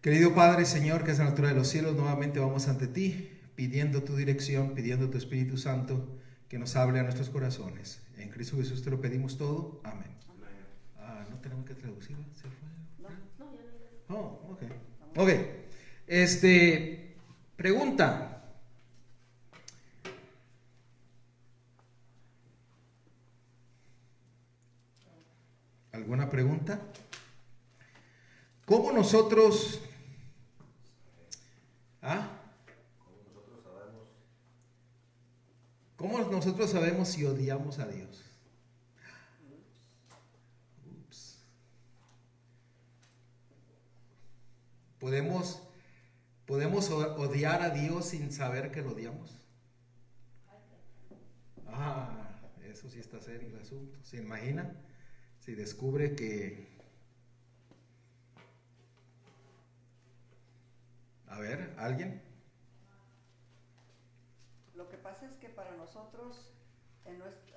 Querido Padre, Señor, que es la altura de los cielos, nuevamente vamos ante ti, pidiendo tu dirección, pidiendo tu Espíritu Santo que nos hable a nuestros corazones. En Cristo Jesús te lo pedimos todo. Amén. No tenemos que traducir, ¿se fue? No, ya no. Oh, ok. Ok. Pregunta. ¿Alguna pregunta? ¿Cómo nosotros... ¿Cómo nosotros sabemos si odiamos a Dios? Ups. ¿Podemos odiar a Dios sin saber que lo odiamos? Eso sí está serio el asunto. ¿Se imagina? Si descubre que... A ver, ¿alguien? Lo que pasa es que para nosotros,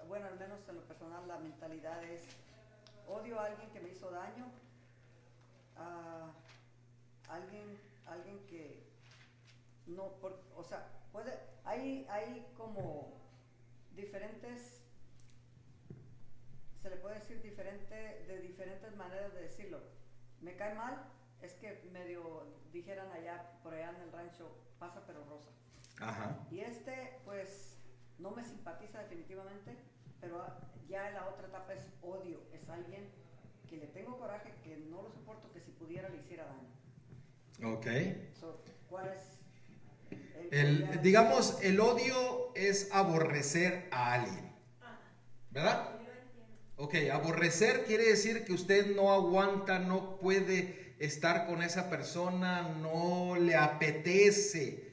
bueno, al menos en lo personal, la mentalidad es: odio a alguien que me hizo daño, a alguien que no, o sea, hay como diferentes, se le puede decir de diferentes maneras de decirlo. Me cae mal, es que medio dijeran por allá en el rancho, pasa pero rosa. Ajá. Y pues no me simpatiza definitivamente, pero ya la otra etapa es odio, es alguien que le tengo coraje, que no lo soporto, que si pudiera le hiciera daño. Ok. ¿Cuál es? Digamos, el odio es aborrecer a alguien, ¿verdad? Ok, aborrecer quiere decir que usted no aguanta, no puede estar con esa persona, no le apetece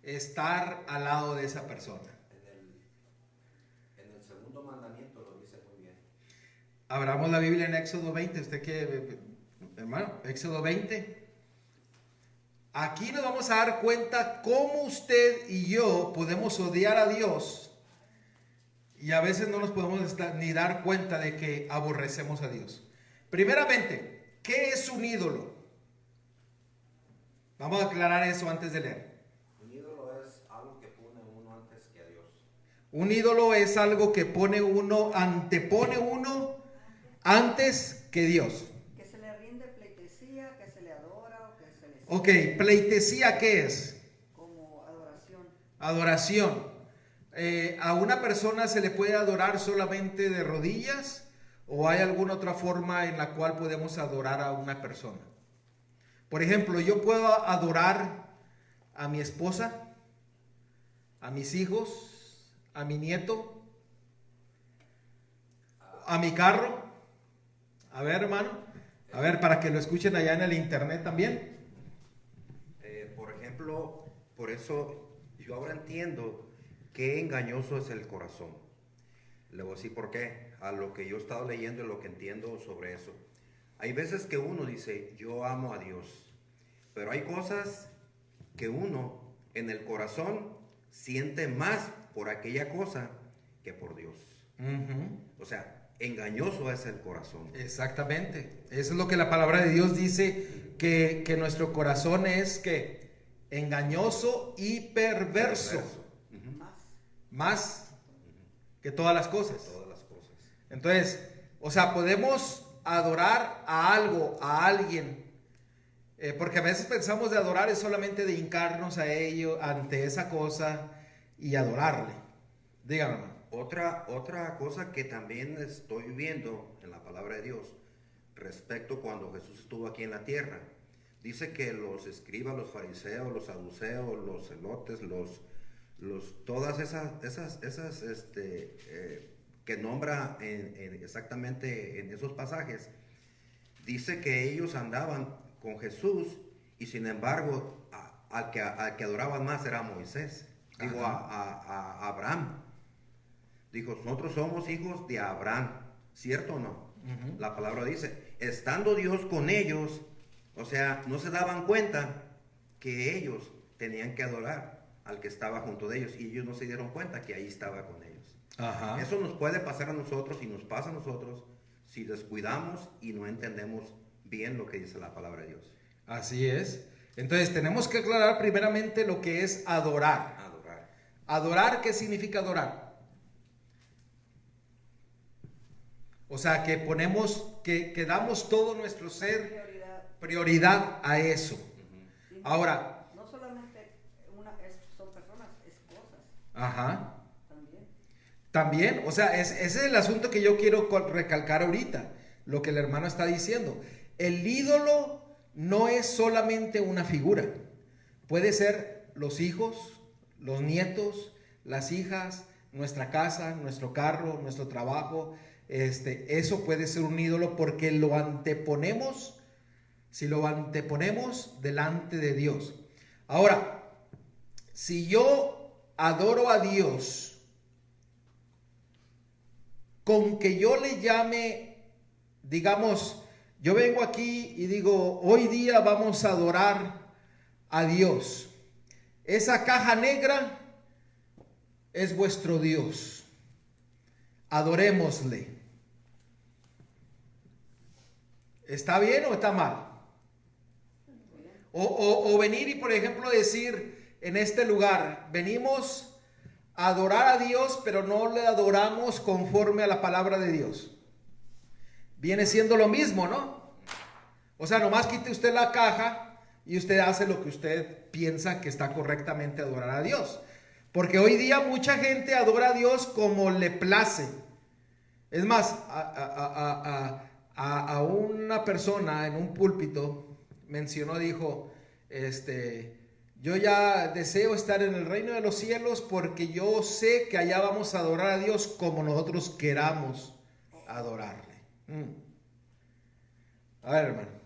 estar al lado de esa persona. En el segundo mandamiento lo dice muy bien. Abramos la Biblia en Éxodo 20. ¿Usted qué, hermano? Éxodo 20. Aquí nos vamos a dar cuenta cómo usted y yo podemos odiar a Dios y a veces no nos podemos ni dar cuenta de que aborrecemos a Dios. Primeramente, ¿qué es un ídolo? Vamos a aclarar eso antes de leer. Un ídolo es algo que pone uno antes que a Dios. Un ídolo es algo que antepone uno antes que Dios. Que se le rinde pleitesía, que se le adora o que se le... Ok, pleitesía, ¿qué es? Como adoración. Adoración. ¿A una persona se le puede adorar solamente de rodillas? ¿O hay alguna otra forma en la cual podemos adorar a una persona? Por ejemplo, yo puedo adorar a mi esposa, a mis hijos, a mi nieto, a mi carro. A ver, hermano. A ver, para que lo escuchen allá en el internet también. Por ejemplo, por eso yo ahora entiendo qué engañoso es el corazón. Le voy a decir por qué, a lo que yo he estado leyendo y lo que entiendo sobre eso. Hay veces que uno dice, yo amo a Dios, pero hay cosas que uno en el corazón siente más por aquella cosa que por Dios. O sea, engañoso es el corazón. Exactamente. Eso es lo que la palabra de Dios dice, que nuestro corazón es que engañoso y perverso. Más que todas las cosas. Entonces, o sea, podemos adorar a algo, a alguien, porque a veces pensamos de adorar es solamente de hincarnos a ello, ante esa cosa y adorarle. Dígame, hermano. Otra cosa que también estoy viendo en la palabra de Dios respecto cuando Jesús estuvo aquí en la tierra, dice que los escribas, los fariseos, los saduceos, los celotes, todas esas que nombra exactamente en esos pasajes, dice que ellos andaban con Jesús y sin embargo al que adoraban más era Moisés, digo a Abraham. Dijo, nosotros somos hijos de Abraham, ¿cierto o no? La palabra dice, estando Dios con ellos, o sea, no se daban cuenta que ellos tenían que adorar al que estaba junto de ellos y ellos no se dieron cuenta que ahí estaba con ellos. Eso nos puede pasar a nosotros y nos pasa a nosotros si descuidamos y no entendemos bien lo que dice la palabra de Dios. Así es. Entonces tenemos que aclarar primeramente lo que es adorar. Adorar. ¿Adorar qué significa adorar? O sea, que ponemos, que damos todo nuestro ser prioridad a eso. Sí, Ahora, no solamente son personas, es cosas ajá. también. También, o sea, ese es el asunto que yo quiero recalcar ahorita, lo que el hermano está diciendo. El ídolo no es solamente una figura, puede ser los hijos, los nietos, las hijas, nuestra casa, nuestro carro, nuestro trabajo. Eso puede ser un ídolo porque lo anteponemos, si lo anteponemos delante de Dios. Ahora, si yo adoro a Dios, con que yo le llame, digamos, yo vengo aquí y digo, hoy día vamos a adorar a Dios. Esa caja negra es vuestro Dios. Adorémosle. ¿Está bien o está mal? O venir y, por ejemplo, decir en este lugar, venimos a adorar a Dios, pero no le adoramos conforme a la palabra de Dios. Viene siendo lo mismo, ¿no? O sea, nomás quite usted la caja y usted hace lo que usted piensa que está correctamente adorar a Dios. Porque hoy día mucha gente adora a Dios como le place. Es más, a una persona en un púlpito mencionó, dijo, yo ya deseo estar en el reino de los cielos porque yo sé que allá vamos a adorar a Dios como nosotros queramos adorarle. A ver, hermano.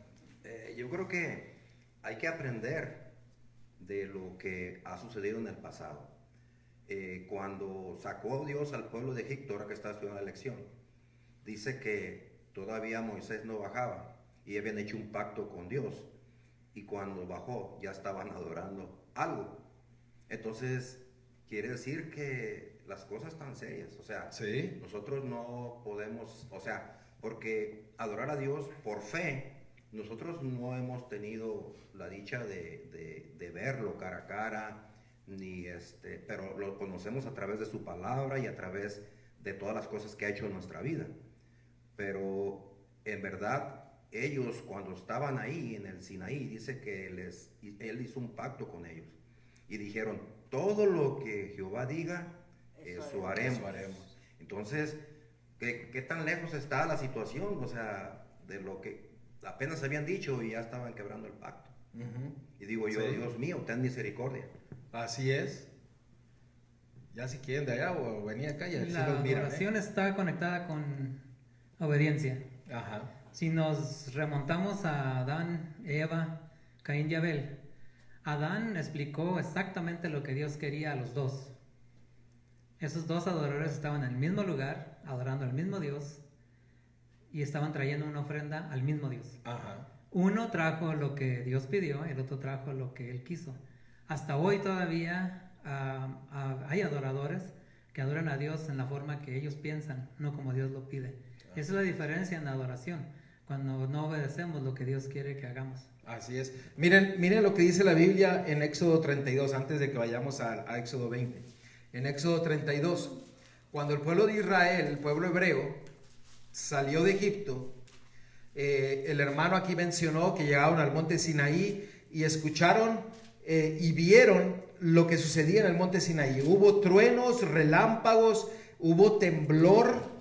Yo creo que hay que aprender de lo que ha sucedido en el pasado. Cuando sacó Dios al pueblo de Egipto, ahora que está estudiando la lección, dice que todavía Moisés no bajaba y habían hecho un pacto con Dios. Y cuando bajó ya estaban adorando algo. Entonces, quiere decir que las cosas están serias. O sea, sí, nosotros no podemos, o sea, porque adorar a Dios por fe, nosotros no hemos tenido la dicha de verlo cara a cara, ni pero lo conocemos a través de su palabra y a través de todas las cosas que ha hecho en nuestra vida. Pero en verdad, ellos cuando estaban ahí en el Sinaí, dice que él hizo un pacto con ellos y dijeron, todo lo que Jehová diga, eso haremos. Entonces, ¿qué tan lejos está la situación? O sea, de lo que apenas habían dicho y ya estaban quebrando el pacto. Y digo yo, sí, Dios mío, ten misericordia. Así es. Ya si quieren de allá o venir acá, ya la adoración está conectada con obediencia. Ajá. Si nos remontamos a Adán, Eva, Caín y Abel, Adán explicó exactamente lo que Dios quería a los dos. Esos dos adoradores estaban en el mismo lugar, adorando al mismo Dios, y estaban trayendo una ofrenda al mismo Dios. Ajá. Uno trajo lo que Dios pidió, el otro trajo lo que él quiso. Hasta hoy todavía hay adoradores que adoran a Dios en la forma que ellos piensan, no como Dios lo pide. Esa es la diferencia en la adoración, cuando no obedecemos lo que Dios quiere que hagamos. Así es. Miren lo que dice la Biblia en Éxodo 32, antes de que vayamos a Éxodo 20. En Éxodo 32, cuando el pueblo de Israel, el pueblo hebreo, salió de Egipto, el hermano aquí mencionó que llegaron al monte Sinaí y escucharon y vieron lo que sucedía en el monte Sinaí. Hubo truenos, relámpagos, hubo temblor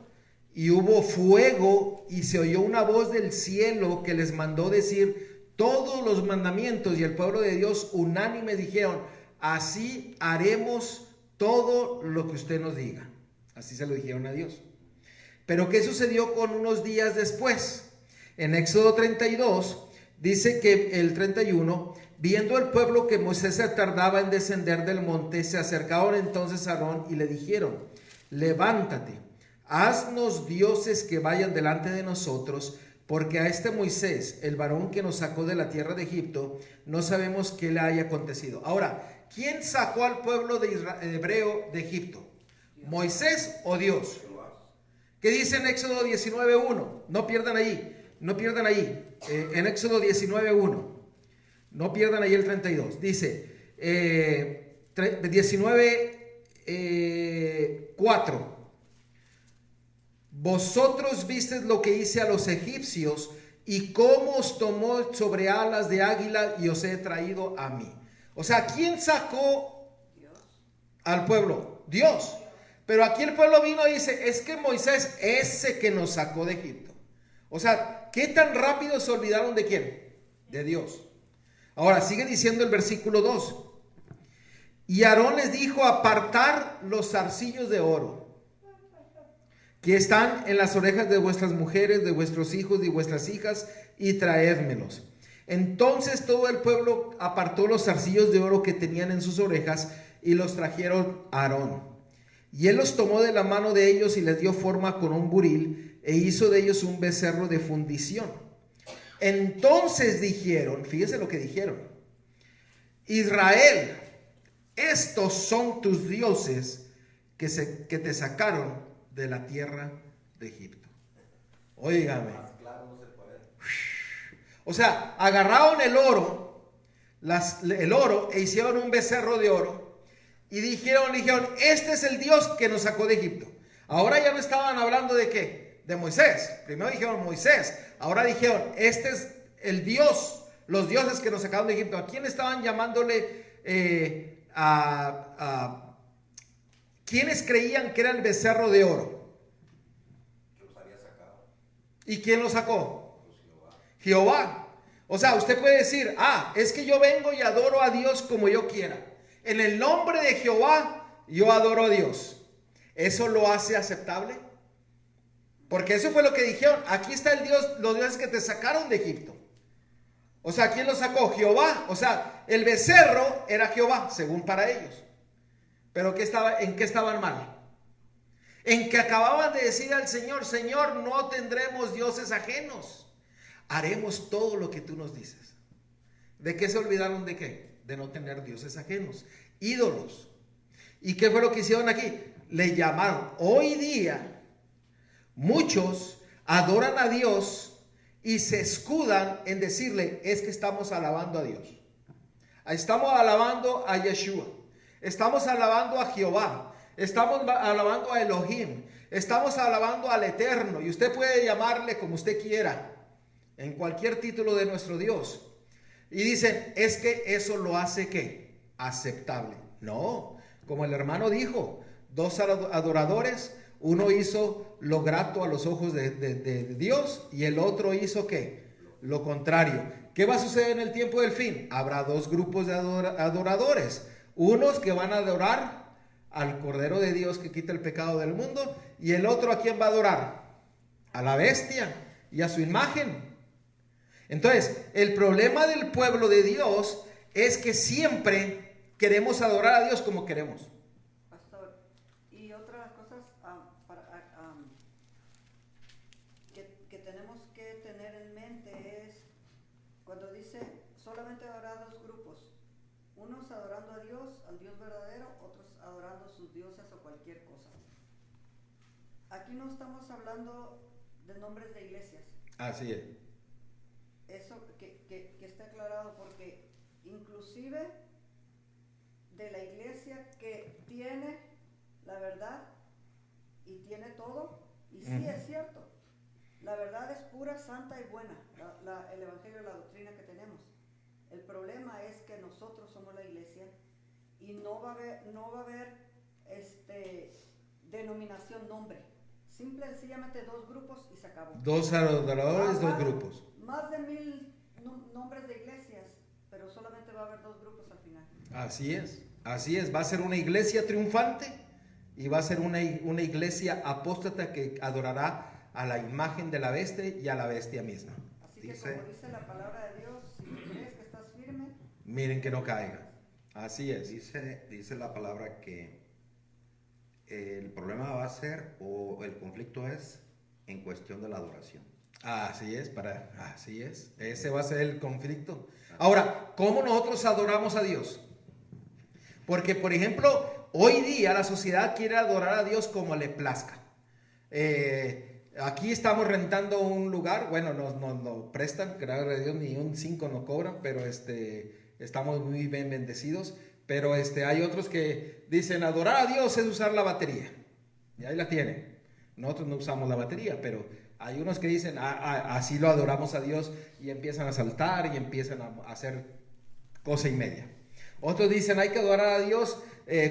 y hubo fuego, y se oyó una voz del cielo que les mandó decir todos los mandamientos, y el pueblo de Dios unánime dijeron, así haremos todo lo que usted nos diga. Así se lo dijeron a Dios. Pero ¿qué sucedió con unos días después? En Éxodo 32 dice que el 31, viendo el pueblo que Moisés se tardaba en descender del monte, se acercaron entonces a Aarón y le dijeron, levántate, haznos dioses que vayan delante de nosotros, porque a este Moisés, el varón que nos sacó de la tierra de Egipto, no sabemos qué le haya acontecido. Ahora, ¿quién sacó al pueblo de hebreo de Egipto? ¿Moisés o Dios? ¿Qué dice en Éxodo 19:1? No pierdan ahí. En Éxodo 19:1 No pierdan ahí el 32. Dice 19:4. Vosotros visteis lo que hice a los egipcios y cómo os tomó sobre alas de águila y os he traído a mí. O sea, ¿quién sacó al pueblo? Dios. Pero aquí el pueblo vino y dice, es que Moisés, ese que nos sacó de Egipto. O sea, ¿qué tan rápido se olvidaron de quién? De Dios. Ahora, sigue diciendo el versículo 2. Y Aarón les dijo, apartar los zarcillos de oro que están en las orejas de vuestras mujeres, de vuestros hijos y vuestras hijas, y traédmelos. Entonces todo el pueblo apartó los zarcillos de oro que tenían en sus orejas y los trajeron a Aarón. Y él los tomó de la mano de ellos y les dio forma con un buril e hizo de ellos un becerro de fundición. Entonces dijeron, fíjese lo que dijeron: Israel, estos son tus dioses que te sacaron de la tierra de Egipto. Óigame. O sea, agarraron el oro e hicieron un becerro de oro y dijeron, este es el Dios que nos sacó de Egipto. Ahora ya no estaban hablando de ¿qué? De Moisés. Primero dijeron Moisés, ahora dijeron, este es el Dios, los dioses que nos sacaron de Egipto. ¿A quién estaban llamándole? ¿Quiénes creían que era el becerro de oro? Los había sacado. ¿Y quién lo sacó? Pues Jehová. O sea, usted puede decir, es que yo vengo y adoro a Dios como yo quiera. En el nombre de Jehová, yo adoro a Dios. ¿Eso lo hace aceptable? Porque eso fue lo que dijeron. Aquí está el Dios, los dioses que te sacaron de Egipto. O sea, ¿quién lo sacó? Jehová. O sea, el becerro era Jehová, según para ellos. Pero ¿en qué estaban mal? En que acababan de decir al Señor, Señor, no tendremos dioses ajenos. Haremos todo lo que tú nos dices. ¿De qué se olvidaron de qué? De no tener dioses ajenos, ídolos. ¿Y qué fue lo que hicieron aquí? Le llamaron. Hoy día, muchos adoran a Dios y se escudan en decirle, es que estamos alabando a Dios. Estamos alabando a Yeshua. Estamos alabando a Jehová. Estamos alabando a Elohim. Estamos alabando al Eterno. Y usted puede llamarle como usted quiera, en cualquier título de nuestro Dios. Y dicen, es que eso lo hace ¿qué? Aceptable. No, como el hermano dijo, dos adoradores, uno hizo lo grato a los ojos de Dios y el otro hizo ¿qué? Lo contrario. ¿Qué va a suceder en el tiempo del fin? Habrá dos grupos de adoradores. Unos que van a adorar al Cordero de Dios que quita el pecado del mundo, y el otro ¿a quién va a adorar? A la bestia y a su imagen. Entonces, el problema del pueblo de Dios es que siempre queremos adorar a Dios como queremos. Pastor, y otra de las cosas que tenemos que tener en mente es cuando dice solamente adorar a dos grupos, unos adorando a Dios, al Dios verdadero, otros adorando sus dioses o cualquier cosa. Aquí no estamos hablando de nombres de iglesias. Así es. Eso que esté aclarado, porque inclusive de la iglesia que tiene la verdad y tiene todo, y sí es cierto, la verdad es pura, santa y buena, el evangelio, la doctrina que tenemos. El problema es que nosotros somos la iglesia y no va a haber denominación, nombre. Simple y sencillamente dos grupos y se acabó. Dos adoradores, dos grupos. Más de 1000 nombres de iglesias, pero solamente va a haber dos grupos al final. Así es, así es. Va a ser una iglesia triunfante y va a ser una iglesia apóstata que adorará a la imagen de la bestia y a la bestia misma. Así que como dice la palabra de Dios, si crees que estás firme, miren que no caiga. Así es. Dice la palabra que el problema va a ser, o el conflicto es, en cuestión de la adoración. Así es. Ese va a ser el conflicto. Ahora, ¿cómo nosotros adoramos a Dios? Porque, por ejemplo, hoy día la sociedad quiere adorar a Dios como le plazca. Aquí estamos rentando un lugar, bueno, nos prestan, gracias a Dios, ni un 5 nos cobran, pero estamos muy bien bendecidos. Pero hay otros que dicen, adorar a Dios es usar la batería. Y ahí la tienen. Nosotros no usamos la batería, pero hay unos que dicen, así lo adoramos a Dios, y empiezan a saltar y empiezan a hacer cosa y media. Otros dicen, hay que adorar a Dios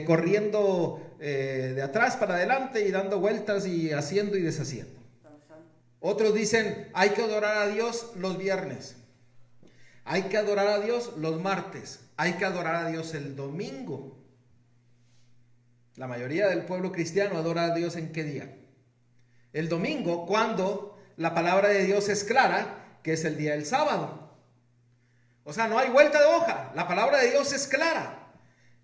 corriendo de atrás para adelante y dando vueltas y haciendo y deshaciendo. Otros dicen, hay que adorar a Dios los viernes, hay que adorar a Dios los martes, hay que adorar a Dios el domingo. La mayoría del pueblo cristiano adora a Dios ¿en qué día? El domingo, cuando la palabra de Dios es clara, que es el día del sábado. O sea, no hay vuelta de hoja, la palabra de Dios es clara.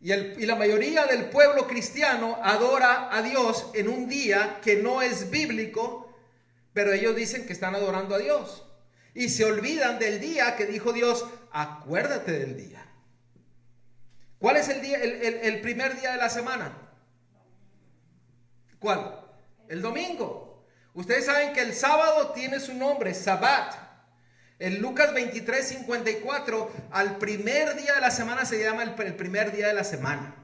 Y la mayoría del pueblo cristiano adora a Dios en un día que no es bíblico, pero ellos dicen que están adorando a Dios. Y se olvidan del día que dijo Dios, acuérdate del día. ¿Cuál es el día, el primer día de la semana? ¿Cuál? El domingo. Ustedes saben que el sábado tiene su nombre, Sabbat. En Lucas 23:54, al primer día de la semana se llama el primer día de la semana.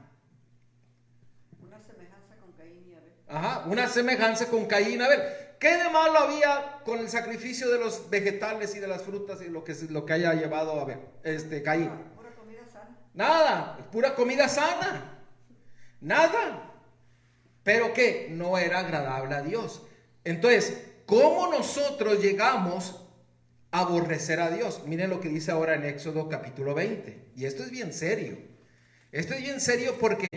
Una semejanza con Caín y Abel. Ajá, una semejanza con Caín y Abel. ¿Qué de malo había con el sacrificio de los vegetales y de las frutas y lo que haya llevado a ver, Caín? Pura comida sana. Nada, pura comida sana. Nada. Pero que no era agradable a Dios. Entonces, ¿cómo nosotros llegamos a aborrecer a Dios? Miren lo que dice ahora en Éxodo capítulo 20. Y esto es bien serio. Esto es bien serio porque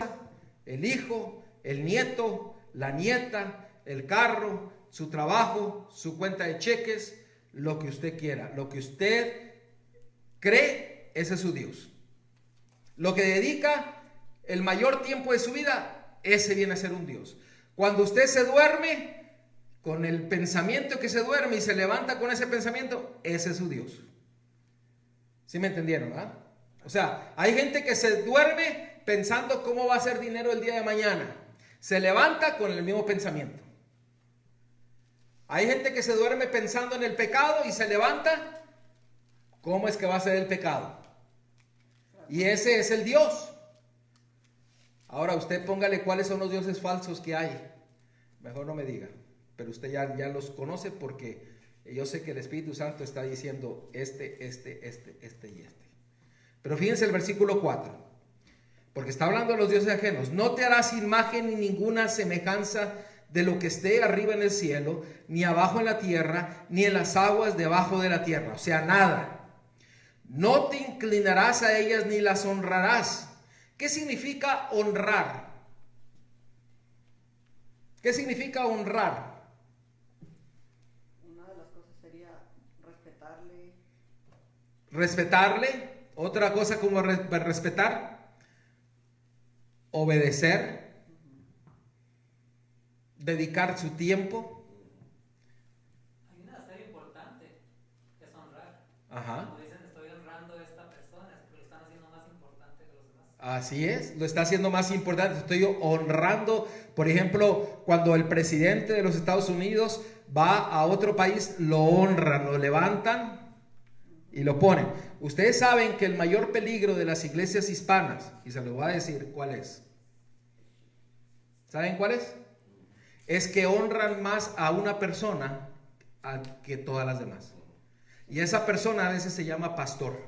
el hijo, el nieto, la nieta, el carro, su trabajo, su cuenta de cheques, lo que usted quiera, lo que usted cree, ese es su Dios. Lo que dedica el mayor tiempo de su vida, ese viene a ser un Dios. Cuando usted se duerme con el pensamiento que se duerme y se levanta con ese pensamiento, ese es su Dios. ¿Sí me entendieron? ¿Verdad? O sea, hay gente que se duerme pensando cómo va a hacer dinero el día de mañana. Se levanta con el mismo pensamiento. Hay gente que se duerme pensando en el pecado y se levanta, ¿cómo es que va a ser el pecado? Y ese es el Dios. Ahora usted póngale cuáles son los dioses falsos que hay. Mejor no me diga, pero usted ya los conoce porque yo sé que el Espíritu Santo está diciendo este y este. Pero fíjense el versículo 4, porque está hablando de los dioses ajenos. No te harás imagen ni ninguna semejanza de lo que esté arriba en el cielo, ni abajo en la tierra, ni en las aguas debajo de la tierra. O sea, nada. No te inclinarás a ellas ni las honrarás. ¿Qué significa honrar? ¿Qué significa honrar? Una de las cosas sería respetarle. Respetarle. Otra cosa como respetar. Obedecer. Dedicar su tiempo. Hay una serie importante que es honrar. Ajá. Cuando dicen estoy honrando a esta persona, es que lo están haciendo más importante que los demás. Así es, lo está haciendo más importante. Estoy honrando, por ejemplo, cuando el presidente de los Estados Unidos va a otro país, lo honran, lo levantan y lo ponen. Ustedes saben que el mayor peligro de las iglesias hispanas, y se lo voy a decir cuál es. ¿Saben cuál es? Es que honran más a una persona que todas las demás. Y esa persona a veces se llama pastor.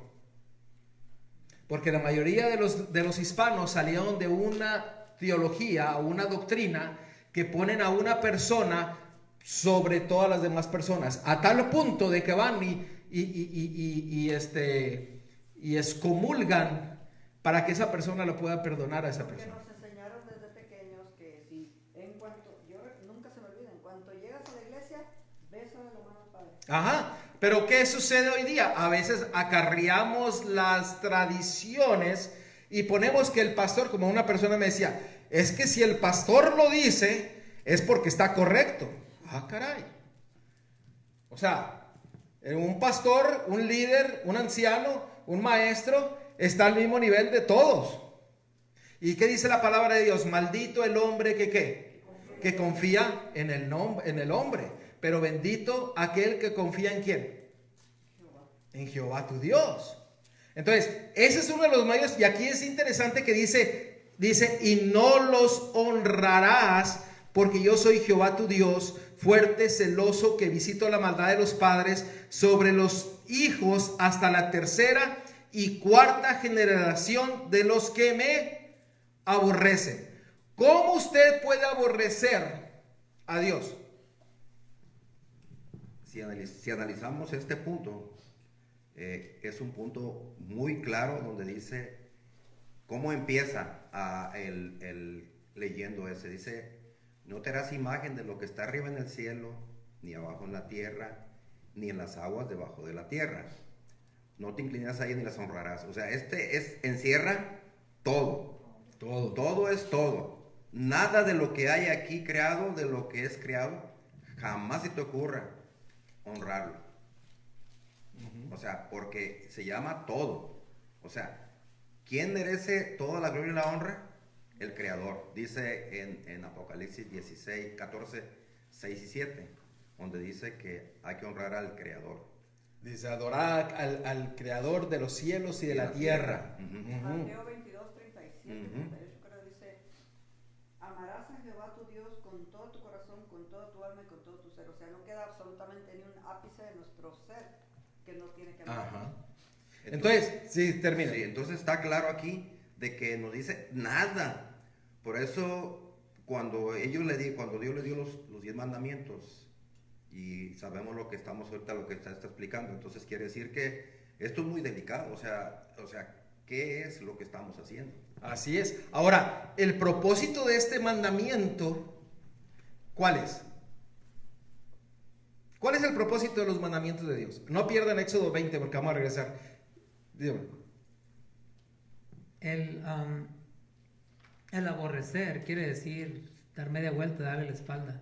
Porque la mayoría de los hispanos salieron de una teología o una doctrina que ponen a una persona sobre todas las demás personas. A tal punto de que van y excomulgan para que esa persona lo pueda perdonar a esa Porque persona. nos enseñaron desde pequeños que si yo nunca se me olvida, en cuanto llegas a la iglesia, bésale la mano al padre. Ajá, pero ¿qué sucede hoy día? A veces acarreamos las tradiciones y ponemos que el pastor, como una persona me decía, es que si el pastor lo dice, es porque está correcto. Ah, caray. O sea, un pastor, un líder, un anciano, un maestro, está al mismo nivel de todos. ¿Y qué dice la palabra de Dios? Maldito el hombre que confía en el hombre. pero bendito aquel que confía en quién. En Jehová tu Dios. Entonces, ese es uno de los medios, y aquí es interesante que dice, y no los honrarás, porque yo soy Jehová tu Dios, fuerte, celoso, que visito la maldad de los padres sobre los hijos hasta la tercera y cuarta generación de los que me aborrecen. ¿Cómo usted puede aborrecer a Dios? Si analizamos este punto, es un punto muy claro donde dice cómo empieza el leyendo ese. Dice, no te harás imagen de lo que está arriba en el cielo, ni abajo en la tierra, ni en las aguas debajo de la tierra. No te inclinarás a ellas ni las honrarás. O sea, encierra todo. Todo es todo. Nada de lo que hay aquí creado, de lo que es creado, jamás se te ocurra honrarlo. O sea, porque se llama todo. O sea, ¿quién merece toda la gloria y la honra? El Creador. Dice en Apocalipsis 16, 14, 6 y 7, donde dice que hay que honrar al Creador. Dice, adorar al Creador de los cielos y de la tierra. Mateo 22, 37, 38, creo, dice, amarás a Jehová tu Dios con todo tu corazón, con toda tu alma y con todo tu ser. O sea, no queda absolutamente ni un ápice de nuestro ser que no tiene que amar. Ajá. Entonces, sí, termina. Sí, entonces está claro aquí de que nos dice nada. Por eso, cuando Dios le dio los 10 mandamientos, y sabemos lo que estamos ahorita, lo que está explicando, entonces quiere decir que esto es muy delicado. O sea, ¿qué es lo que estamos haciendo? Así es. Ahora, el propósito de este mandamiento, ¿cuál es? ¿Cuál es el propósito de los mandamientos de Dios? No pierdan Éxodo 20 porque vamos a regresar. Dígame. El aborrecer quiere decir dar media vuelta, darle la espalda.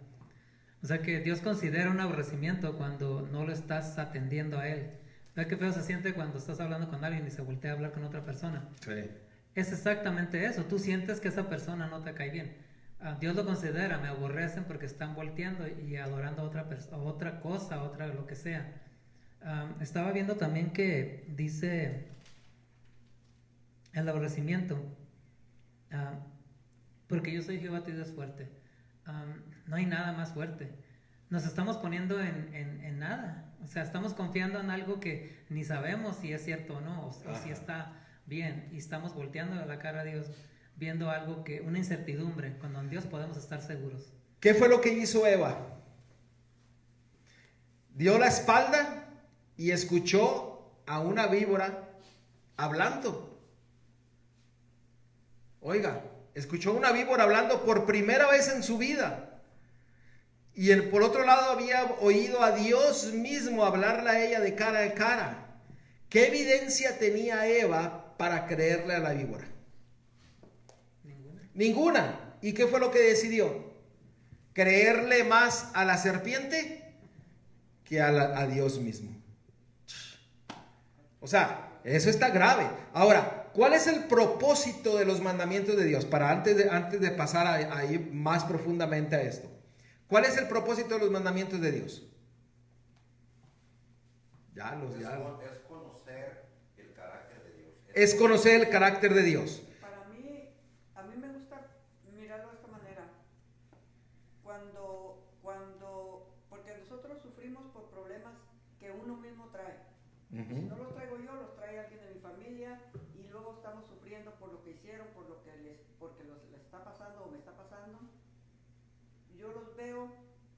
O sea que Dios considera un aborrecimiento cuando no lo estás atendiendo a Él. ¿Verdad qué feo se siente cuando estás hablando con alguien y se voltea a hablar con otra persona? Sí. Es exactamente eso. Tú sientes que esa persona no te cae bien. Dios lo considera, me aborrecen porque están volteando y adorando a otra cosa, otra lo que sea. Estaba viendo también que dice el aborrecimiento, porque yo soy Jehová tu Dios fuerte. No hay nada más fuerte. Nos estamos poniendo en nada. O sea, estamos confiando en algo que ni sabemos si es cierto o no, o si está bien, y estamos volteando a la cara a Dios, viendo algo una incertidumbre, cuando en Dios podemos estar seguros. ¿Qué fue lo que hizo Eva? Dio la espalda y escuchó a una víbora hablando. Oiga, escuchó a una víbora hablando por primera vez en su vida. Y por otro lado había oído a Dios mismo hablarle a ella de cara a cara. ¿Qué evidencia tenía Eva para creerle a la víbora? Ninguna. ¿Y qué fue lo que decidió? Creerle más a la serpiente que a Dios mismo. O sea, eso está grave. Ahora, ¿cuál es el propósito de los mandamientos de Dios? Para antes de pasar a ir más profundamente a esto. ¿Cuál es el propósito de los mandamientos de Dios? Es conocer el carácter de Dios. Es conocer el carácter de Dios. Para mí, a mí me gusta mirarlo de esta manera. Porque nosotros sufrimos por problemas que uno mismo trae. Si no los traigo yo, los trae alguien de mi familia, y luego estamos sufriendo por lo que hicieron, porque les está pasando o me está pasando. Yo los veo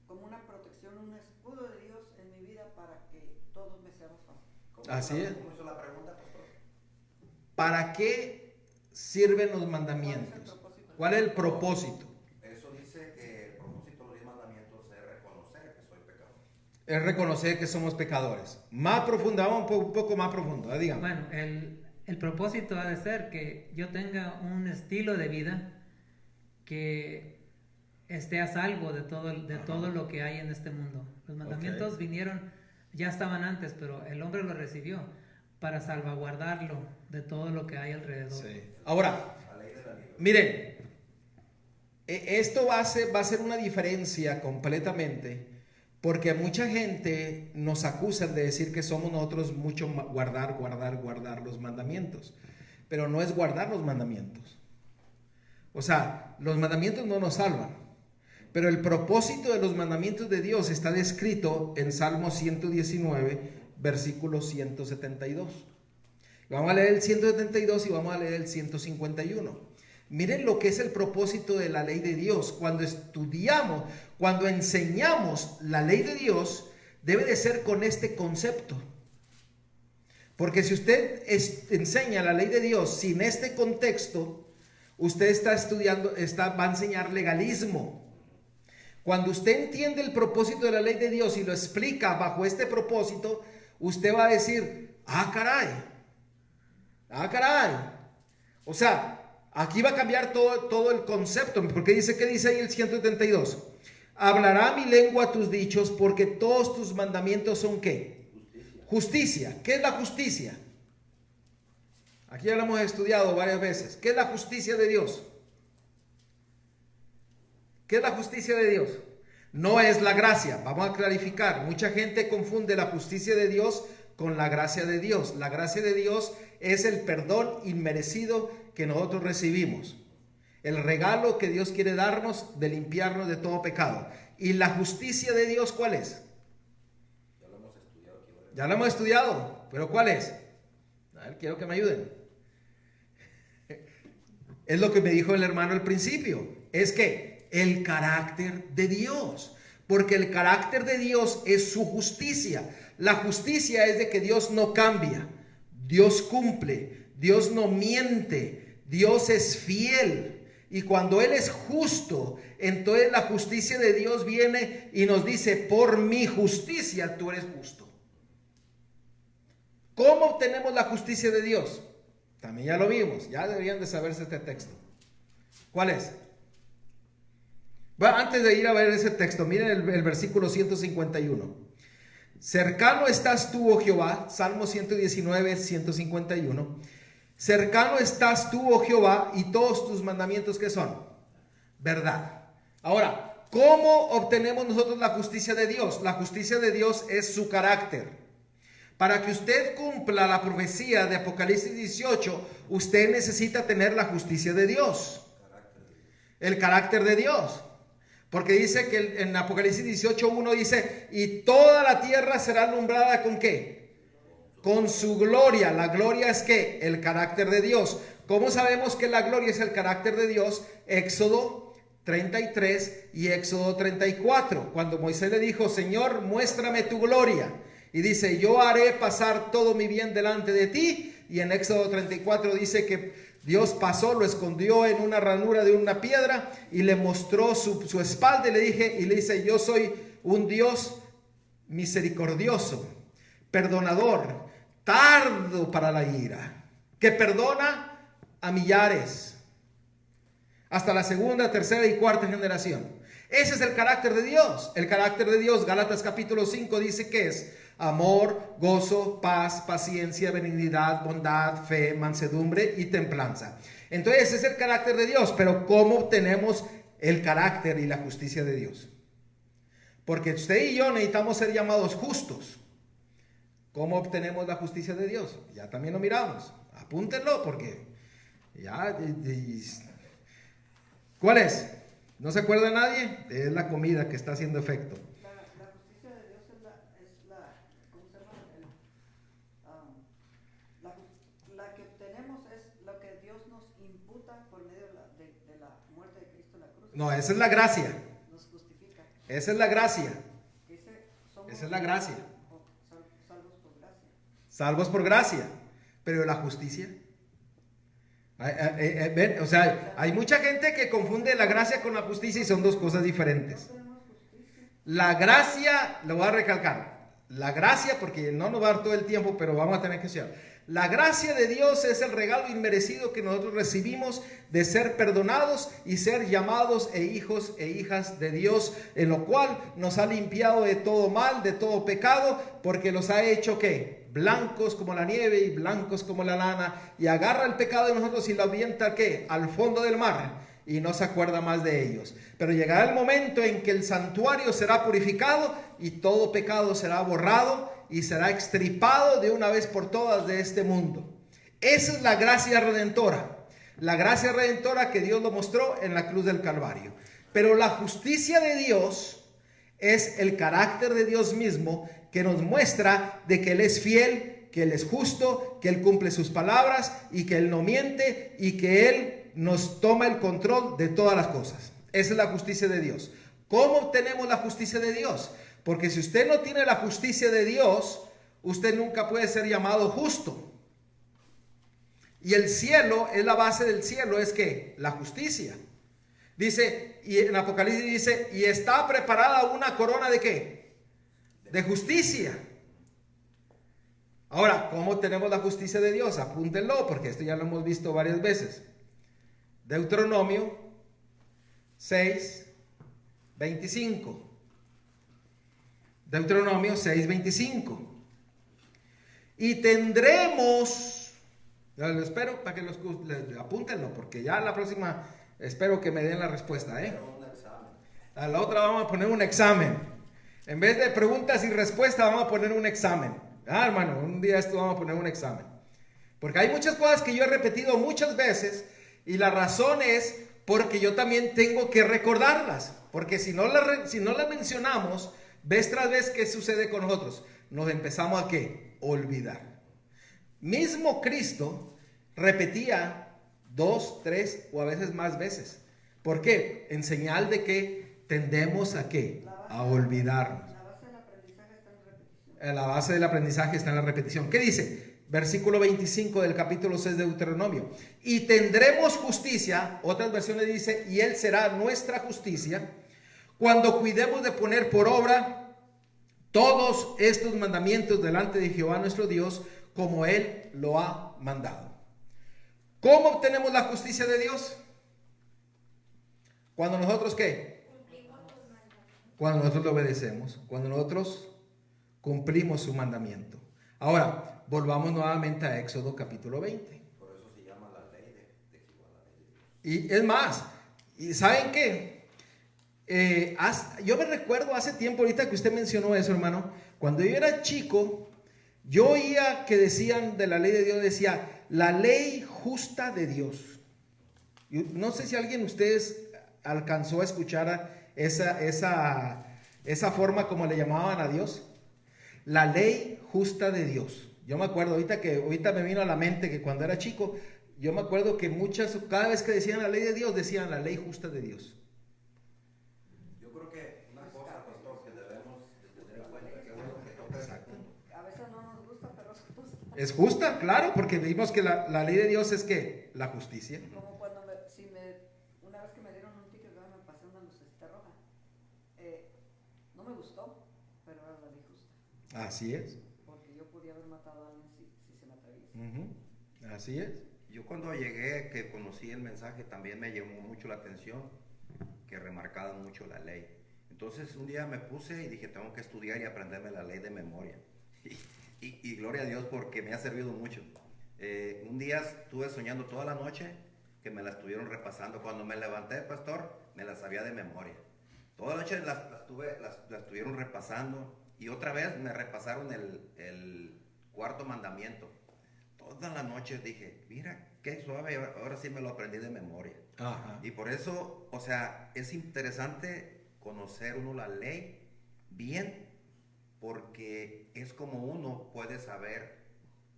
como una protección, un escudo de Dios en mi vida para que todos me seamos fácil. Así es. ¿Cómo hizo la pregunta, pastor? ¿Para qué sirven los mandamientos? ¿Cuál es el propósito? Eso dice que el propósito de los 10 mandamientos es reconocer que soy pecador. Es reconocer que somos pecadores. Más profundo, vamos un poco más profundo, dígame. Bueno, el propósito ha de ser que yo tenga un estilo de vida que esté a salvo de todo lo que hay en este mundo. Los mandamientos vinieron, ya estaban antes, pero el hombre lo recibió para salvaguardarlo de todo lo que hay alrededor. Sí. Ahora, miren, esto va a ser una diferencia completamente, Porque mucha gente nos acusa de decir que somos nosotros mucho guardar los mandamientos. Pero no es guardar los mandamientos. O sea, los mandamientos no nos salvan. Pero el propósito de los mandamientos de Dios está descrito en Salmo 119, versículo 172. Vamos a leer el 172 y vamos a leer el 151. Miren lo que es el propósito de la ley de Dios. Cuando estudiamos, cuando enseñamos la ley de Dios, debe de ser con este concepto. Porque si usted enseña la ley de Dios sin este contexto, usted está estudiando, va a enseñar legalismo. Cuando usted entiende el propósito de la ley de Dios y lo explica bajo este propósito, usted va a decir, ah, caray. O sea, aquí va a cambiar todo el concepto, porque dice, ¿qué dice ahí el 172? Hablará mi lengua tus dichos, porque todos tus mandamientos son ¿qué? Justicia. ¿Qué es la justicia? Aquí ya lo hemos estudiado varias veces. ¿Qué es la justicia de Dios? ¿Qué es la justicia de Dios? No es la gracia. Vamos a clarificar. Mucha gente confunde la justicia de Dios con la gracia de Dios. La gracia de Dios es el perdón inmerecido que nosotros recibimos. El regalo que Dios quiere darnos de limpiarnos de todo pecado. ¿Y la justicia de Dios cuál es? Ya lo hemos estudiado, pero ¿cuál es? A ver, quiero que me ayuden. Es lo que me dijo el hermano al principio. Es que el carácter de Dios. Porque el carácter de Dios es su justicia. La justicia es de que Dios no cambia. Dios cumple. Dios no miente. Dios es fiel. Y cuando Él es justo, entonces la justicia de Dios viene y nos dice, por mi justicia tú eres justo. ¿Cómo obtenemos la justicia de Dios? También ya lo vimos, ya deberían de saberse este texto. ¿Cuál es? Bueno, antes de ir a ver ese texto, miren el versículo 151. Cercano estás tú, oh Jehová, Salmo 119, 151. Cercano estás tú, oh Jehová, y todos tus mandamientos, ¿qué son? Verdad. Ahora, ¿cómo obtenemos nosotros la justicia de Dios? La justicia de Dios es su carácter. Para que usted cumpla la profecía de Apocalipsis 18, usted necesita tener la justicia de Dios. El carácter de Dios. Porque dice que en Apocalipsis 18:1 dice, y toda la tierra será alumbrada ¿con qué? Con su gloria. La gloria es ¿qué? El carácter de Dios. ¿Cómo sabemos que la gloria es el carácter de Dios? Éxodo 33 y Éxodo 34. Cuando Moisés le dijo, Señor, muéstrame tu gloria. Y dice, yo haré pasar todo mi bien delante de ti. Y en Éxodo 34 dice que Dios pasó, lo escondió en una ranura de una piedra y le mostró su espalda y le dice, yo soy un Dios misericordioso, perdonador, tardo para la ira, que perdona a millares, hasta la segunda, tercera y cuarta generación. Ese es el carácter de Dios. El carácter de Dios, Gálatas capítulo 5 dice que es amor, gozo, paz, paciencia, benignidad, bondad, fe, mansedumbre y templanza. Entonces ese es el carácter de Dios. Pero ¿cómo obtenemos el carácter y la justicia de Dios? Porque usted y yo necesitamos ser llamados justos. ¿Cómo obtenemos la justicia de Dios? Ya también lo miramos. Apúntenlo porque ya... ¿Cuál es? ¿No se acuerda nadie? Es la comida que está haciendo efecto. La justicia de Dios es la ¿cómo se llama? La que obtenemos es lo que Dios nos imputa por medio de la muerte de Cristo en la cruz. No, esa es la gracia. Nos justifica. Esa es la gracia. Somos Esa es la gracia. Salvos por gracia. Salvos por gracia. Pero la justicia. O sea, hay mucha gente que confunde la gracia con la justicia y son dos cosas diferentes. La gracia, lo voy a recalcar, la gracia, porque no nos va a dar todo el tiempo, pero vamos a tener que estudiar. La gracia de Dios es el regalo inmerecido que nosotros recibimos de ser perdonados y ser llamados hijos e hijas de Dios, en lo cual nos ha limpiado de todo mal, de todo pecado, porque los ha hecho ¿qué? Blancos como la nieve y blancos como la lana, y agarra el pecado de nosotros y lo avienta ¿qué? Al fondo del mar. y no se acuerda más de ellos. Pero llegará el momento en que el santuario será purificado y todo pecado será borrado y será extirpado de una vez por todas de este mundo. Esa es la gracia redentora. La gracia redentora que Dios lo mostró en la cruz del Calvario. Pero la justicia de Dios es el carácter de Dios mismo, que nos muestra de que Él es fiel, que Él es justo, que Él cumple sus palabras y que Él no miente y que Él nos toma el control de todas las cosas. Esa es la justicia de Dios. ¿Cómo obtenemos la justicia de Dios? Porque si usted no tiene la justicia de Dios, usted nunca puede ser llamado justo. Y el cielo, es la base del cielo, es que la justicia. Dice, y en Apocalipsis dice, y está preparada una corona de ¿qué? De justicia. Ahora, ¿cómo tenemos la justicia de Dios? Apúntenlo, porque esto ya lo hemos visto varias veces. Deuteronomio 6, 25. Deuteronomio 6, 25. Y tendremos, lo espero para que apúntenlo, porque ya la próxima espero que me den la respuesta. A la otra vamos a poner un examen. En vez de preguntas y respuestas, vamos a poner un examen. Hermano, un día esto vamos a poner un examen. Porque hay muchas cosas que yo he repetido muchas veces y la razón es porque yo también tengo que recordarlas. Porque si no las mencionamos, vez tras vez, ¿qué sucede con nosotros? Nos empezamos a ¿qué? Olvidar. Mismo Cristo repetía 2, 3 o a veces más veces. ¿Por qué? En señal de que tendemos a ¿qué? A olvidarnos. La base del aprendizaje está en la repetición. ¿Qué dice? Versículo 25 del capítulo 6 de Deuteronomio. Y tendremos justicia, otras versiones dice, y Él será nuestra justicia, cuando cuidemos de poner por obra todos estos mandamientos delante de Jehová nuestro Dios, como Él lo ha mandado. ¿Cómo obtenemos la justicia de Dios? Cuando nosotros ¿qué? Cuando nosotros lo obedecemos, cuando nosotros cumplimos su mandamiento. Ahora, volvamos nuevamente a Éxodo capítulo 20. Por eso se llama la ley de Jehová, la ley de Dios. Y es más, ¿y saben qué? Yo me recuerdo hace tiempo, ahorita que usted mencionó eso, hermano, cuando yo era chico, yo oía que decían de la ley de Dios, decía, la ley justa de Dios. No sé si alguien de ustedes alcanzó a escuchar esa forma como le llamaban a Dios. La ley justa de Dios. Yo me acuerdo ahorita me vino a la mente que cuando era chico, yo me acuerdo que cada vez que decían la ley de Dios, decían la ley justa de Dios. Yo creo que una cosa, pastor, que debemos tener en cuenta, que es lo que toca ese punto. A veces no nos gusta, pero es justa. Es justa, claro, porque vimos que la ley de Dios es que la justicia. Como cuando una vez que me dieron un ticket, me pasé una lucecita roja. No me gustó, pero era la ley justa. Así es. Porque yo podía haber matado a alguien si se me atrevía. Así es. Yo cuando llegué, que conocí el mensaje, también me llamó mucho la atención que remarcaban mucho la ley. Entonces un día me puse y dije, tengo que estudiar y aprenderme la ley de memoria. Y gloria a Dios porque me ha servido mucho. Un día estuve soñando toda la noche que me la estuvieron repasando. Cuando me levanté, pastor, me la sabía de memoria. Toda la noche la estuvieron repasando y otra vez me repasaron el cuarto mandamiento. Toda la noche dije, mira, qué suave, ahora sí me lo aprendí de memoria. Ajá. Y por eso, o sea, es interesante conocer uno la ley bien, porque es como uno puede saber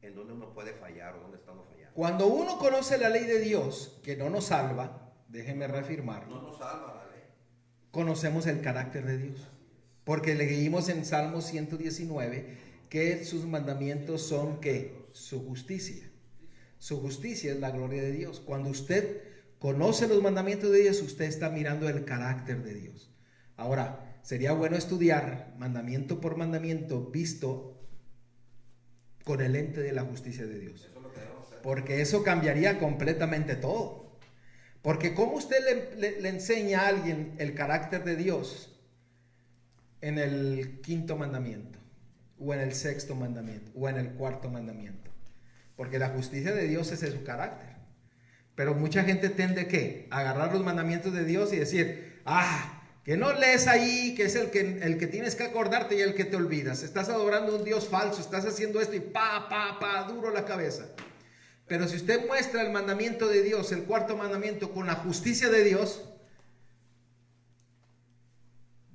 en dónde uno puede fallar o dónde está uno fallando. Cuando uno conoce la ley de Dios, que no nos salva, déjeme reafirmarlo. No nos salva la ley. Conocemos el carácter de Dios. Porque leímos en Salmo 119 que sus mandamientos son ¿qué? Su justicia. Su justicia es la gloria de Dios. Cuando usted conoce los mandamientos de Dios, usted está mirando el carácter de Dios. Ahora, sería bueno estudiar mandamiento por mandamiento visto con el lente de la justicia de Dios. Eso es lo que debemos hacer. Porque eso cambiaría completamente todo. Porque ¿cómo usted le enseña a alguien el carácter de Dios en el quinto mandamiento? O en el sexto mandamiento, o en el cuarto mandamiento. Porque la justicia de Dios es su carácter. Pero mucha gente tiende ¿qué? A agarrar los mandamientos de Dios y decir, que no lees ahí, que es el que tienes que acordarte y el que te olvidas. Estás adorando a un Dios falso, estás haciendo esto y duro la cabeza. Pero si usted muestra el mandamiento de Dios, el cuarto mandamiento, con la justicia de Dios,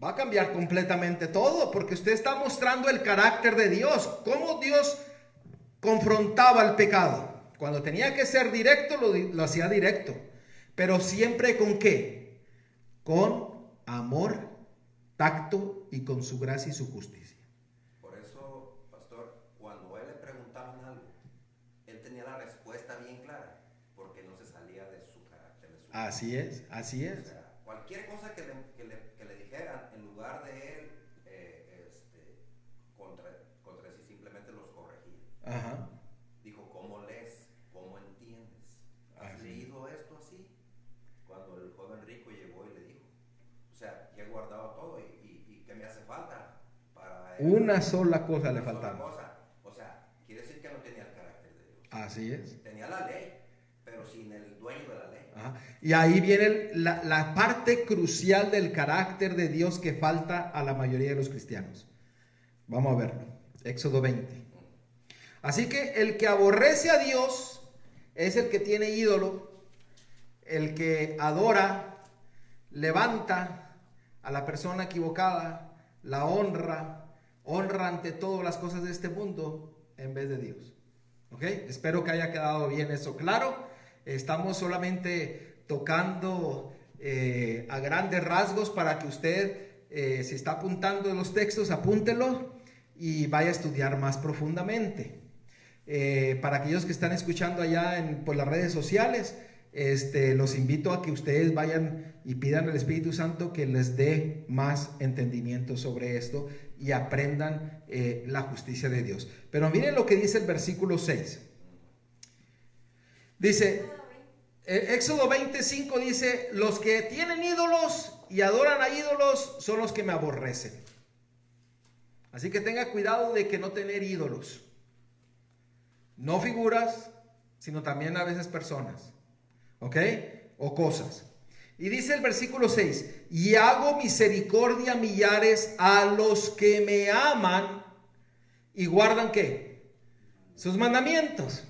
va a cambiar completamente todo, porque usted está mostrando el carácter de Dios, cómo Dios confrontaba el pecado. Cuando tenía que ser directo, lo hacía directo. Pero siempre ¿con qué? Con amor, tacto y con su gracia y su justicia. Por eso, pastor, cuando él le preguntaban algo, él tenía la respuesta bien clara, porque no se salía de su carácter. Así es, así es. O sea, cualquier cosa que le dijeran, en lugar de él contra sí, simplemente los corregía. Ajá. Dijo, ¿cómo lees? ¿Cómo entiendes? ¿Has Así. leído esto así? Cuando el joven rico llegó y le dijo, o sea, ya he guardado todo y ¿qué me hace falta? Para Una sola cosa le una sola faltaba. cosa. O sea, quiere decir que no tenía el carácter de Dios. Así es. Tenía la ley, pero sin el dueño de la ley. Ajá. Y ahí viene la parte crucial del carácter de Dios que falta a la mayoría de los cristianos. Vamos a verlo. Éxodo 20. Así que el que aborrece a Dios es el que tiene ídolo, el que adora, levanta a la persona equivocada, la honra ante todas las cosas de este mundo en vez de Dios. ¿Ok? Espero que haya quedado bien eso claro. Estamos solamente tocando a grandes rasgos para que usted, si está apuntando los textos, apúntelo y vaya a estudiar más profundamente. Para aquellos que están escuchando allá por las redes sociales, los invito a que ustedes vayan y pidan al Espíritu Santo que les dé más entendimiento sobre esto y aprendan la justicia de Dios. Pero miren lo que dice el versículo 6. Dice, Éxodo 25 dice, los que tienen ídolos y adoran a ídolos son los que me aborrecen. Así que tenga cuidado de que no tener ídolos. No figuras, sino también a veces personas. ¿Ok? O cosas. Y dice el versículo 6, y hago misericordia a millares a los que me aman y guardan ¿qué? Sus mandamientos.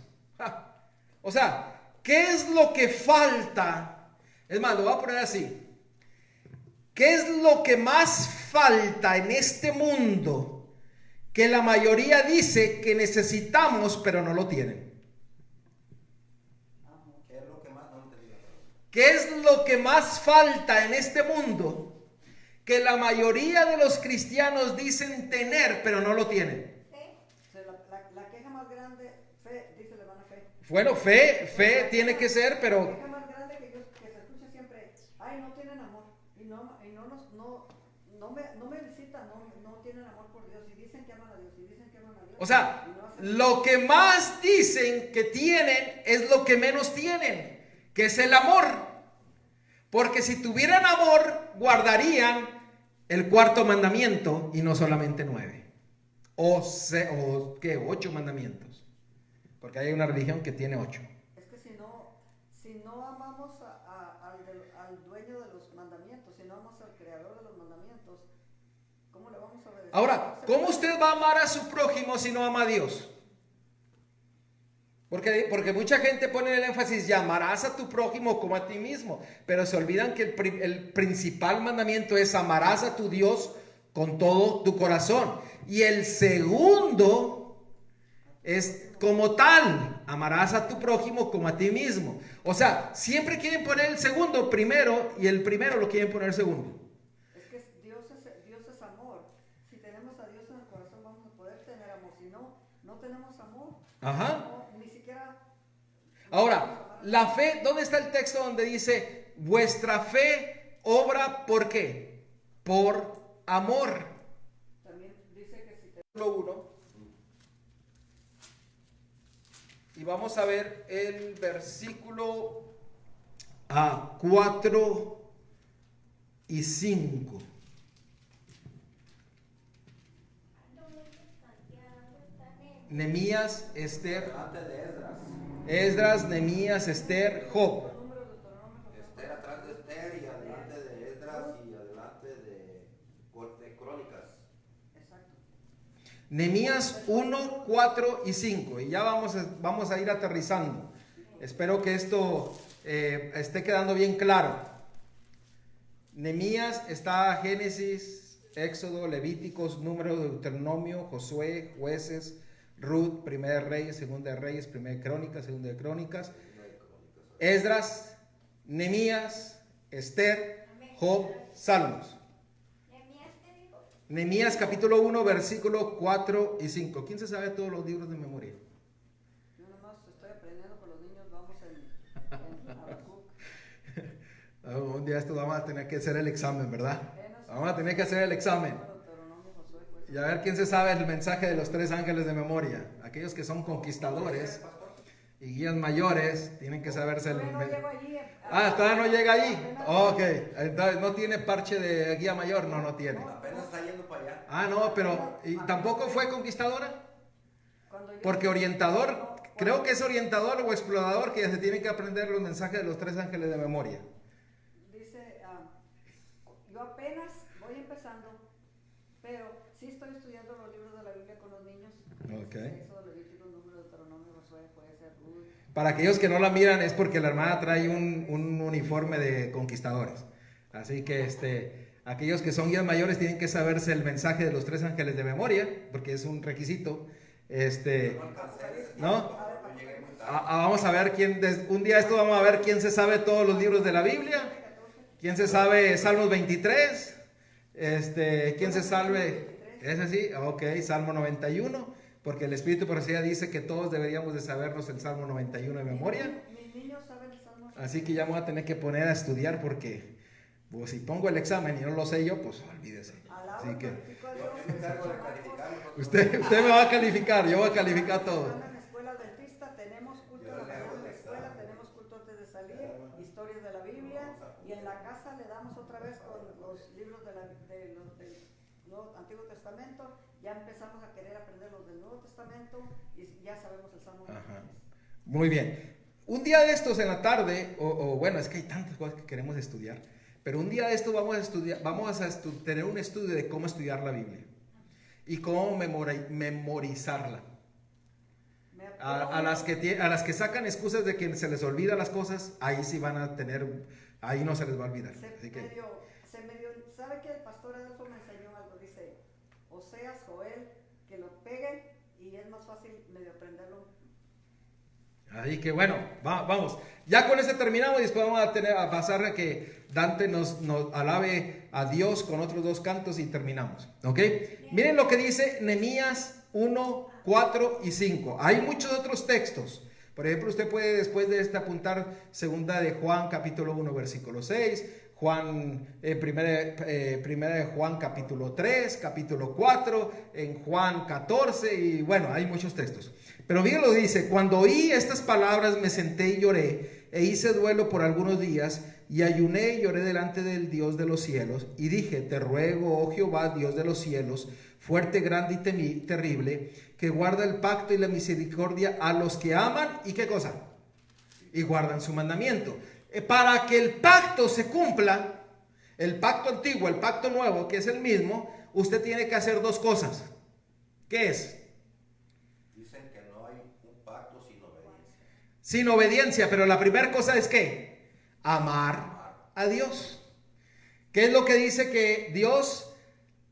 O sea, ¿qué es lo que falta? Es más, lo voy a poner así. ¿Qué es lo que más falta en este mundo que la mayoría dice que necesitamos, pero no lo tienen? ¿Qué es lo que más no entendía? ¿Qué es lo que más falta en este mundo que la mayoría de los cristianos dicen tener, pero no lo tienen? La queja más grande, fe, dice la hermana Fe. Bueno, fe tiene que ser, La pero queja más grande que se escucha siempre, ay, no tienen amor, y no me visitan, no tienen amor por Dios, y dicen que aman a Dios, y dicen que aman a Dios. o sea, y no hacen lo que más dicen que tienen es lo que menos tienen, que es el amor. Porque si tuvieran amor, guardarían el cuarto mandamiento y no solamente 9. O ¿qué? 8 mandamientos. Porque hay una religión que tiene 8. Es que si no amamos al dueño de los mandamientos, si no amamos al creador de los mandamientos, ¿cómo le vamos a obedecer? Ahora, ¿cómo usted va a amar a su prójimo si no ama a Dios? Porque mucha gente pone el énfasis, y amarás a tu prójimo como a ti mismo, pero se olvidan que el principal mandamiento es amarás a tu Dios con todo tu corazón. Y el segundo es como tal, amarás a tu prójimo como a ti mismo. O sea, siempre quieren poner el segundo primero y el primero lo quieren poner segundo. Es que Dios es amor. Si tenemos a Dios en el corazón vamos a poder tener amor. Si no tenemos amor, Ajá. ni siquiera... Ahora, la fe, ¿dónde está el texto donde dice vuestra fe obra por qué? Por amor. También dice que si te... 1. Y vamos a ver el versículo 4 y 5. Nehemías, Esther. Antes de Esdras, Esdras, Nehemías, Esther, Job. Esther atrás de Esther y adelante de Esdras y adelante de Crónicas. Exacto. Nehemías 1, 4 y 5. Y ya vamos a ir aterrizando. Espero que esto esté quedando bien claro. Nehemías está Génesis, Éxodo, Levíticos, Número, Deuteronomio, Josué, Jueces, Ruth, Primera de Reyes, Segunda de Reyes, Primera de Crónicas, Segunda de Crónicas, Esdras, Nehemías, Esther, Job, Salmos. Nehemías capítulo 1, versículo 4 y 5. ¿Quién se sabe todos los libros de memoria? Yo nomás estoy aprendiendo con los niños, vamos en Habacuc. Un día esto vamos a tener que hacer el examen, ¿verdad? Vamos a tener que hacer el examen. Deuteronomio, Josué, Jueces. Y a ver quién se sabe el mensaje de los 3 ángeles de memoria. Aquellos que son conquistadores y guías mayores tienen que saberse el Todavía no llego allí, todavía no llega allí. apenas- Ok, entonces no tiene parche de guía mayor, no tiene. Apenas está yendo para allá. No, pero ¿y tampoco fue conquistadora? Cuando yo- Porque orientador, creo que es orientador o explorador que ya se tiene que aprender los mensajes de los 3 ángeles de memoria. Dice, yo apenas voy empezando, pero sí estoy estudiando los libros de la Biblia con los niños. Ok. Éxodo, Levítico, Número, Deuteronomio, Josué, Jueces, Ruth. Para aquellos que no la miran es porque la hermana trae un uniforme de conquistadores. Así que aquellos que son guías mayores tienen que saberse el mensaje de los 3 ángeles de memoria, porque es un requisito. ¿No? Vamos a ver un día esto vamos a ver quién se sabe todos los libros de la Biblia, quién se sabe Salmos 23, quién se sabe, ¿es así? Ok, Salmo 91, porque el Espíritu Profecía dice que todos deberíamos de sabernos el Salmo 91 de memoria, Mis niños saben el Salmo. así que ya me voy a tener que poner a estudiar porque pues, si pongo el examen y no lo sé yo, pues olvídese. Alabo Así y que glorifico a Dios. Yo me encargo de calificarlo. usted me va a calificar, yo voy a calificar todo. En la escuela dentista tenemos culto en la mañana en la escuela, tenemos culto antes de salir, historias de la Biblia, y en la casa le damos otra vez con los libros del Antiguo Testamento. Ya empezamos a querer aprender los del Nuevo Testamento y ya sabemos el Salmo 23. Muy bien. Un día de estos en la tarde, bueno, es que hay tantas cosas que queremos estudiar, pero un día de estos vamos a tener un estudio de cómo estudiar la Biblia y cómo memorizarla. A las que sacan excusas de que se les olvidan las cosas, ahí sí van a tener, ahí no se les va a olvidar. Así que, ¿Sabe que el pastor Adolfo me enseñó algo? Dice, Oseas, Joel, que lo peguen y es más fácil medio aprenderlo. Así que bueno, vamos. Ya con este terminamos y después vamos a pasar a que Dante nos alabe a Dios con otros 2 cantos y terminamos. ¿Ok? Miren lo que dice Nehemías 1, 4 y 5. Hay muchos otros textos. Por ejemplo, usted puede después de este apuntar segunda de Juan capítulo 1 versículo 6, primera de Juan capítulo 3, capítulo 4, en Juan 14 y bueno, hay muchos textos. Pero bien lo dice, cuando oí estas palabras me senté y lloré e hice duelo por algunos días y ayuné y lloré delante del Dios de los cielos y dije, te ruego, oh Jehová, Dios de los cielos, fuerte, grande y terrible, que guarda el pacto y la misericordia a los que aman y ¿qué cosa? Y guardan su mandamiento. Para que el pacto se cumpla, el pacto antiguo, el pacto nuevo, que es el mismo, usted tiene que hacer 2 cosas. ¿Qué es? Dicen que no hay un pacto sin obediencia. Sin obediencia, pero la primera cosa es ¿qué? Amar a Dios. ¿Qué es lo que dice que Dios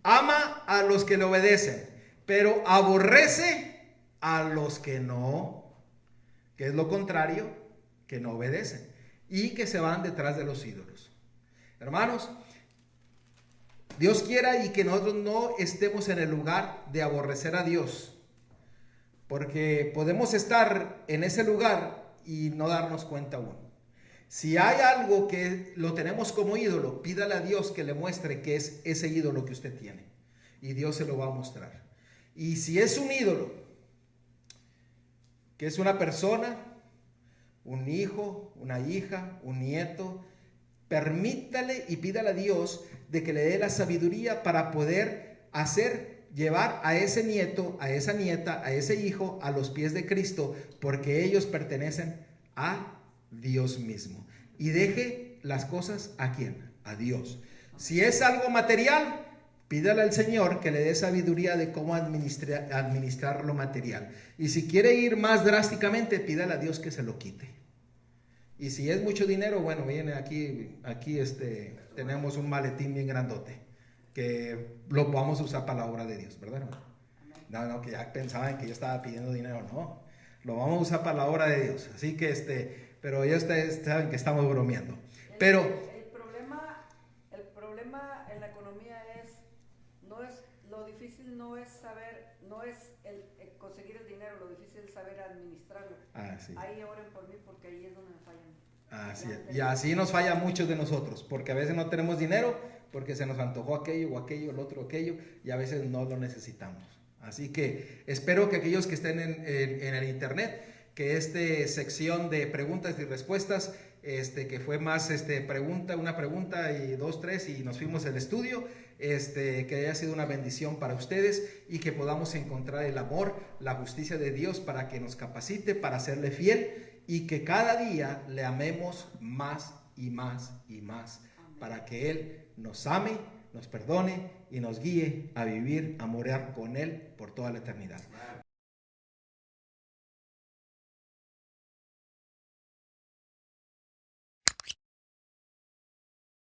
ama a los que le obedecen, pero aborrece a los que no? ¿Qué es lo contrario? Que no obedecen y que se van detrás de los ídolos. Hermanos, Dios quiera y que nosotros no estemos en el lugar de aborrecer a Dios, porque podemos estar en ese lugar y no darnos cuenta aún. Si hay algo que lo tenemos como ídolo, pídale a Dios que le muestre qué es ese ídolo que usted tiene y Dios se lo va a mostrar. Y si es un ídolo, que es una persona, un hijo, una hija, un nieto, permítale y pídale a Dios de que le dé la sabiduría para poder hacer llevar a ese nieto, a esa nieta, a ese hijo a los pies de Cristo, porque ellos pertenecen a Dios mismo. Y deje las cosas ¿a quién? A Dios. Si es algo material, pídale al Señor que le dé sabiduría de cómo administrar lo material. Y si quiere ir más drásticamente, pídale a Dios que se lo quite. Y si es mucho dinero, bueno, viene aquí tenemos un maletín bien grandote, que lo vamos a usar para la obra de Dios, ¿verdad? No, que ya pensaban que yo estaba pidiendo dinero, no. Lo vamos a usar para la obra de Dios. Así que, pero ya ustedes saben que estamos bromeando. Pero el problema en la economía lo difícil no es el conseguir el dinero, lo difícil es saber administrarlo. Sí. Ahí oren por mí porque ahí es donde me fallan. Y así nos falla a muchos de nosotros, porque a veces no tenemos dinero, porque se nos antojó aquello o aquello, el otro aquello, y a veces no lo necesitamos. Así que espero que aquellos que estén en el internet, que esta sección de preguntas y respuestas, que fue más una pregunta y 2, 3 y nos fuimos al estudio, que haya sido una bendición para ustedes y que podamos encontrar el amor, la justicia de Dios para que nos capacite para serle fiel y que cada día le amemos más y más y más. Amén. Para que Él nos ame, nos perdone y nos guíe a vivir, a morar con Él por toda la eternidad.